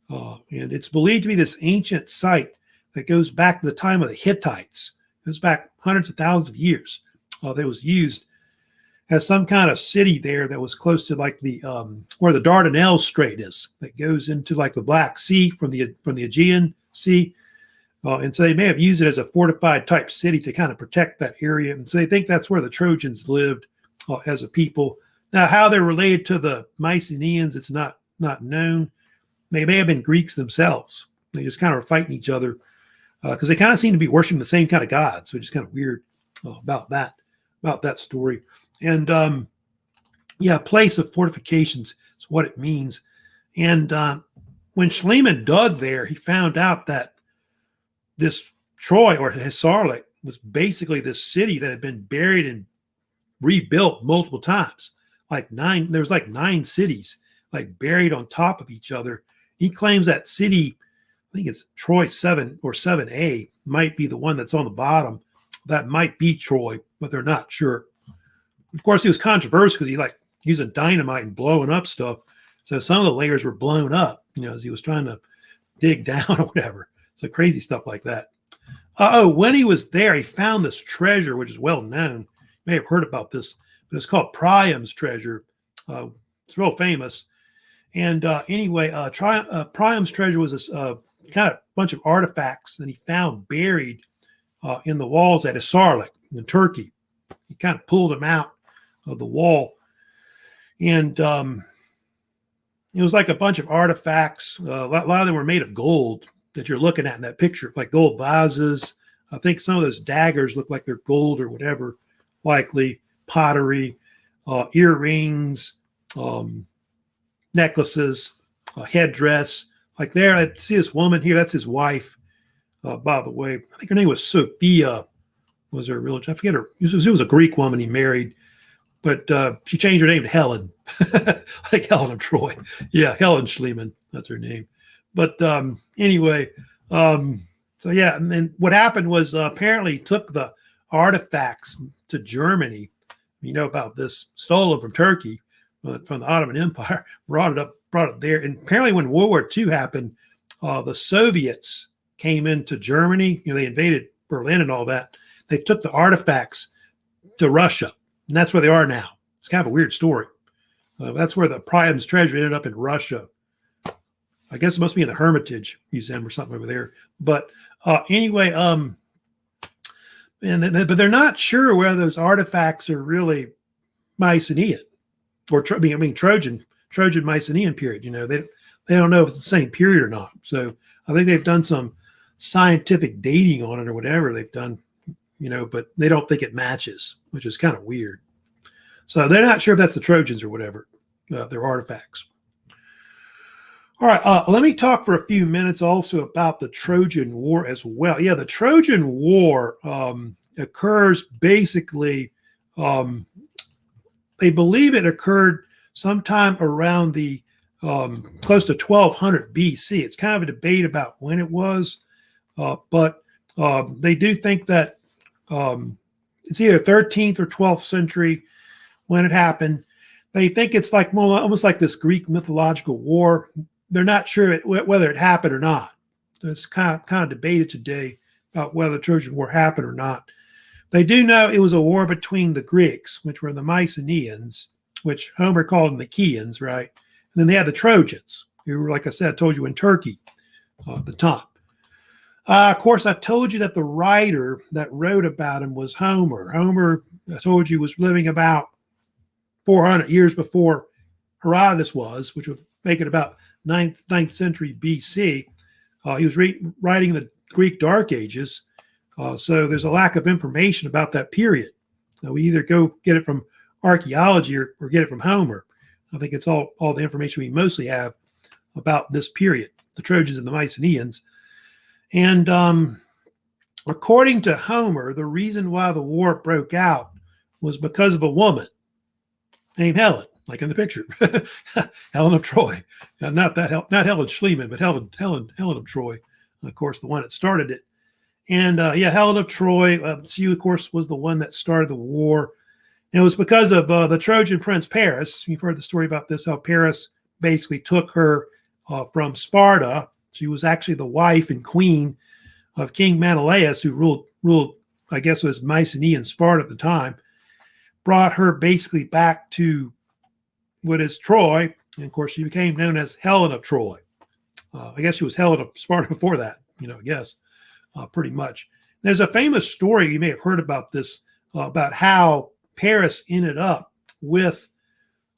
S1: And it's believed to be this ancient site that goes back to the time of the Hittites. It goes back hundreds of thousands of years. That was used as some kind of city there that was close to like the where the Dardanelles Strait is, that goes into like the Black Sea from the Aegean Sea. And so they may have used it as a fortified type city to kind of protect that area. And so they think that's where the Trojans lived as a people. Now, how they're related to the Mycenaeans, it's not known. They may have been Greeks themselves. They just kind of were fighting each other because they kind of seem to be worshiping the same kind of gods. So it's just kind of weird about that story. And place of fortifications is what it means. And when Schliemann dug there, he found out that this Troy or Hisarlik was basically this city that had been buried and rebuilt multiple times. There was like 9 cities like buried on top of each other. He claims that city, I think it's Troy 7 or 7A, might be the one that's on the bottom. That might be Troy, but they're not sure. Of course, he was controversial because he like using dynamite and blowing up stuff. So some of the layers were blown up, as he was trying to dig down or whatever. So crazy stuff like that. When he was there, he found this treasure, which is well known. You may have heard about this, but it's called Priam's treasure. It's real famous. And Priam's treasure was this kind of bunch of artifacts that he found buried in the walls at Hisarlik in Turkey. He kind of pulled them out of the wall. And it was like a bunch of artifacts. A lot of them were made of gold that you're looking at in that picture, like gold vases. I think some of those daggers look like they're gold or whatever, likely pottery, earrings, necklaces, headdress. Like there, I see this woman here. That's his wife, by the way. I think her name was Sophia. Was her real? I forget her. She was a Greek woman he married, but she changed her name to Helen, like Helen of Troy. Yeah, Helen Schliemann. That's her name. But anyway, and then what happened was apparently he took the artifacts to Germany. You know about this, stole them from Turkey, from the Ottoman Empire, brought it there. And apparently when World War II happened, the Soviets came into Germany. They invaded Berlin and all that. They took the artifacts to Russia, and that's where they are now. It's kind of a weird story. That's where the Priam's treasure ended up in Russia. I guess it must be in the Hermitage Museum or something over there. But anyway, but they're not sure whether those artifacts are really Mycenaean or Trojan Mycenaean period. They don't know if it's the same period or not. So I think they've done some scientific dating on it or whatever they've done, but they don't think it matches, which is kind of weird. So they're not sure if that's the Trojans or whatever, their artifacts. All right, let me talk for a few minutes also about the Trojan War as well. Yeah, the Trojan War occurs basically, they believe it occurred sometime around the close to 1200 BC. It's kind of a debate about when it was, but they do think that it's either 13th or 12th century when it happened. They think it's like almost like this Greek mythological war. They're not sure whether it happened or not. It's kind of debated today about whether the Trojan War happened or not. They do know it was a war between the Greeks, which were the Mycenaeans, which Homer called them the Chians, right? And then they had the Trojans, who were, like I said, I told you, in Turkey at the top. Of course, I told you that the writer that wrote about him was Homer. Homer, I told you, was living about 400 years before Herodotus was, which would make it about 9th century BC. He was writing the Greek Dark Ages. So there's a lack of information about that period. We either go get it from archaeology or get it from Homer. I think it's all the information we mostly have about this period, the Trojans and the Mycenaeans. And according to Homer, the reason why the war broke out was because of a woman named Helen, like in the picture, Helen of Troy. Not Helen Schliemann, but Helen of Troy, of course, the one that started it. And Helen of Troy, she, of course, was the one that started the war. And it was because of the Trojan prince Paris. You've heard the story about this, how Paris basically took her from Sparta. She was actually the wife and queen of King Menelaus, who ruled, I guess it was Mycenaean Sparta at the time, brought her basically back to what is Troy. And of course, she became known as Helen of Troy. I guess she was Helen of Sparta before that, I guess. Pretty much. There's a famous story, you may have heard about this, about how Paris ended up with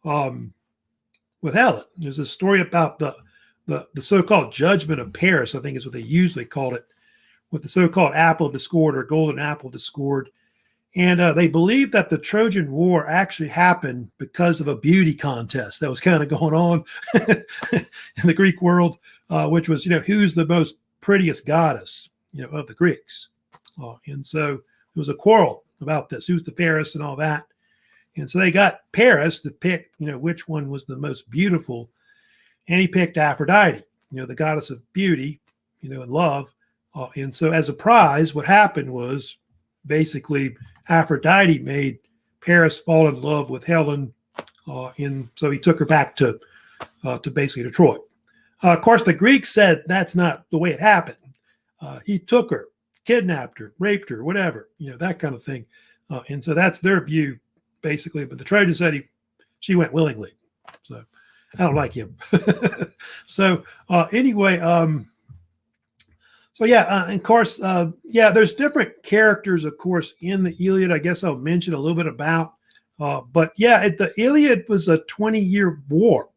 S1: Helen. There's a story about the so-called judgment of Paris, I think is what they usually called it, with the so-called apple of discord or golden apple of discord. And they believe that the Trojan War actually happened because of a beauty contest that was kind of going on in the Greek world, which was, who's the most prettiest goddess, of the Greeks. And so there was a quarrel about this, who's the fairest and all that. And so they got Paris to pick, which one was the most beautiful. And he picked Aphrodite, the goddess of beauty, and love. And so as a prize, what happened was basically Aphrodite made Paris fall in love with Helen. And so he took her back to basically to Troy. Of course, the Greeks said that's not the way it happened. He took her, kidnapped her, raped her, whatever, that kind of thing. And so that's their view, basically. But the Trojans said she went willingly. So I don't like him. So anyway, and of course, there's different characters, of course, in the Iliad. I guess I'll mention a little bit about. The Iliad was a 20-year war.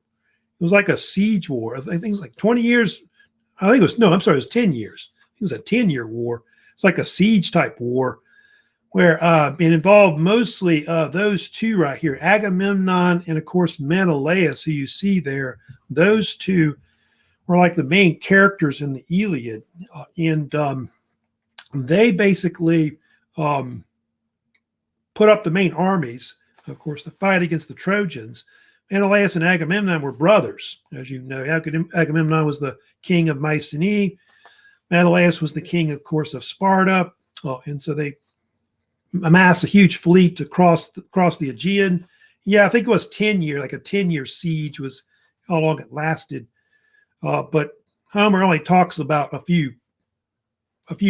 S1: It was like a siege war. I think it was like 20 years. It was 10 years. It was a 10-year war. It's like a siege type war where it involved mostly those two right here, Agamemnon and, of course, Menelaus, who you see there. Those two were like the main characters in the Iliad. And they basically put up the main armies, of course, to fight against the Trojans. Menelaus and Agamemnon were brothers. As you know, Agamemnon was the king of Mycenae. Menelaus was the king, of course, of Sparta. And so they amassed a huge fleet to cross the Aegean. I think it was 10 years, like a 10-year siege was how long it lasted. But Homer only talks about a few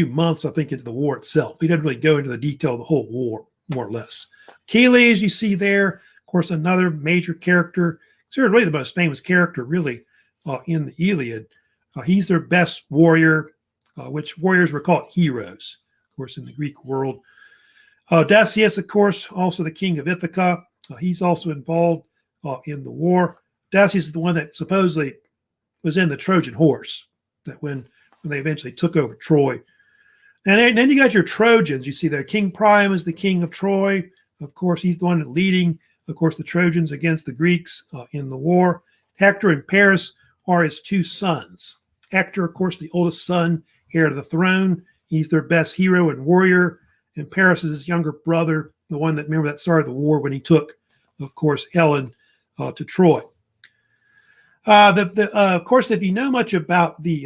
S1: months, I think, into the war itself. He doesn't really go into the detail of the whole war, more or less. Achilles, you see there, of course, another major character. He's really the most famous character, really, in the Iliad. He's their best warrior, which warriors were called heroes, of course, in the Greek world. Odysseus, of course, also the king of Ithaca. He's also involved in the war. Odysseus is the one that supposedly was in the Trojan horse, that when they eventually took over Troy. And then you got your Trojans. You see there, King Priam is the king of Troy. Of course, he's the one leading, of course, the Trojans against the Greeks in the war. Hector and Paris are his two sons. Hector, of course, the oldest son, heir to the throne. He's their best hero and warrior. And Paris is his younger brother, the one that started the war when he took, of course, Helen to Troy. Of course, if you know much about the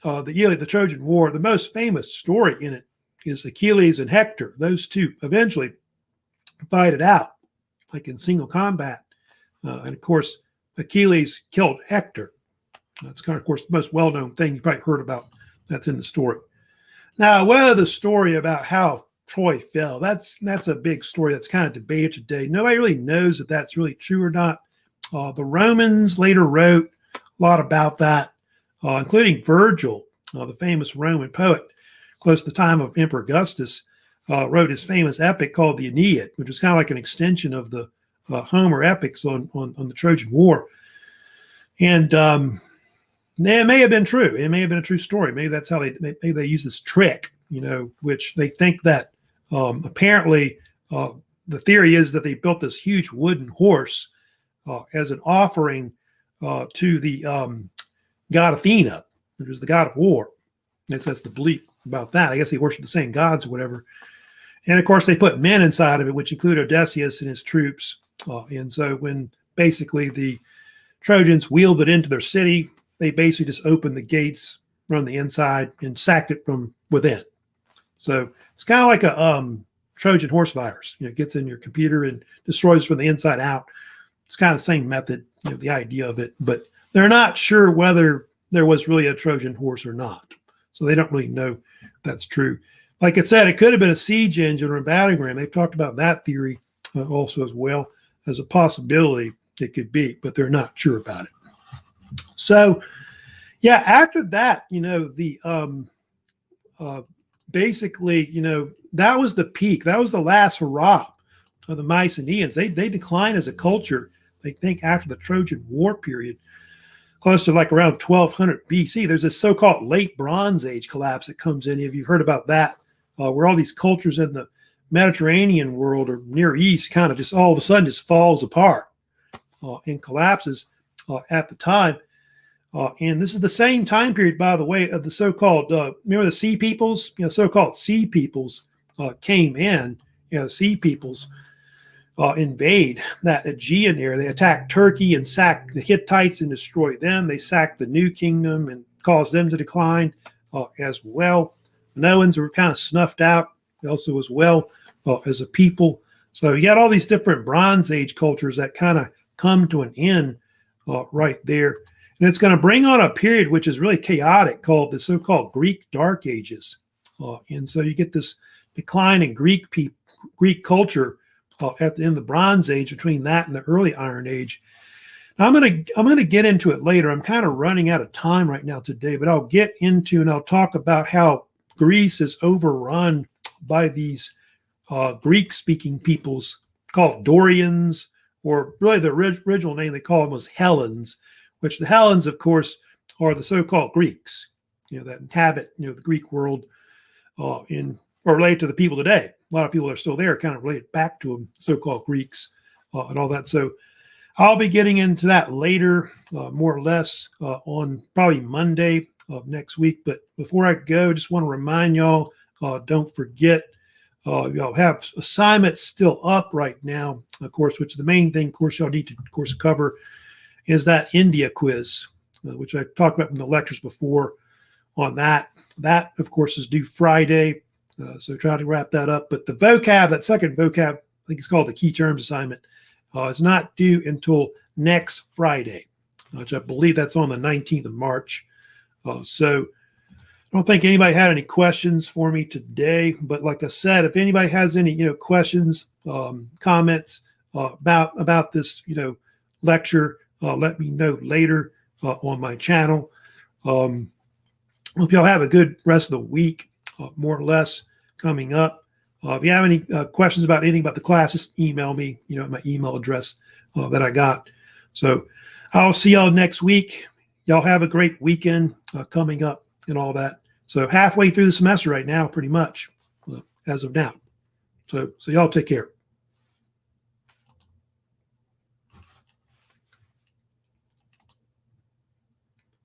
S1: Iliad, the Trojan War, the most famous story in it is Achilles and Hector. Those two eventually fight it out, like in single combat. And of course, Achilles killed Hector. That's kind of course, the most well-known thing you probably heard about that's in the story. Now, whether the story about how Troy fell, that's a big story that's kind of debated today. Nobody really knows if that's really true or not. The Romans later wrote a lot about that, including Virgil, the famous Roman poet, close to the time of Emperor Augustus, wrote his famous epic called the Aeneid, which was kind of like an extension of the Homer epics on the Trojan War. And it may have been true. It may have been a true story. Maybe that's how they use this trick which they think that apparently the theory is that they built this huge wooden horse as an offering to the god Athena, which is the god of war. That's the belief about that. I guess they worship the same gods or whatever. And of course, they put men inside of it, which include Odysseus and his troops. And so when basically the Trojans wheeled it into their city, they basically just opened the gates from the inside and sacked it from within. So it's kind of like a Trojan horse virus. It gets in your computer and destroys from the inside out. It's kind of the same method, the idea of it. But they're not sure whether there was really a Trojan horse or not. So they don't really know if that's true. Like I said, it could have been a siege engine or a battering ram. They've talked about that theory also as well as a possibility it could be, but they're not sure about it. So, yeah, after that, basically, that was the peak. That was the last hurrah of the Mycenaeans. They declined as a culture, they think, after the Trojan War period, close to like around 1200 BC. There's this so-called late Bronze Age collapse that comes in. Have you heard about that? Where all these cultures in the Mediterranean world or Near East kind of just all of a sudden just falls apart and collapses at the time. And this is the same time period, by the way, of the so-called, remember the Sea Peoples? So-called Sea Peoples came in. Sea Peoples invade that Aegean area. They attacked Turkey and sacked the Hittites and destroyed them. They sacked the New Kingdom and caused them to decline as well. Minoans were kind of snuffed out also as well as a people. So you got all these different Bronze Age cultures that kind of come to an end right there. And it's going to bring on a period which is really chaotic called the so-called Greek Dark Ages. And so you get this decline in Greek culture at the end of the Bronze Age between that and the early Iron Age. Now, I'm going to get into it later. I'm kind of running out of time right now today, but I'll get into and I'll talk about how Greece is overrun by these Greek-speaking peoples called Dorians, or really the original name they call them was Hellenes, which the Hellenes, of course, are the so-called Greeks, that inhabit, the Greek world or related to the people today. A lot of people that are still there kind of related back to them, so-called Greeks and all that. So I'll be getting into that later, more or less on probably Monday of next week. But before I go, just want to remind y'all, don't forget, y'all have assignments still up right now, of course, which the main thing, of course, y'all need to, of course, cover is that India quiz, which I talked about in the lectures before on that. That, of course, is due Friday. So try to wrap that up. But the vocab, that second vocab, I think it's called the key terms assignment, is not due until next Friday, which I believe that's on the 19th of March. So I don't think anybody had any questions for me today. But like I said, if anybody has any questions, comments about this lecture, let me know later on my channel. Hope y'all have a good rest of the week, more or less, coming up. If you have any questions about anything about the class, just email me, at my email address that I got. So I'll see y'all next week. Y'all have a great weekend coming up and all that. So halfway through the semester right now, pretty much, as of now. So y'all take care.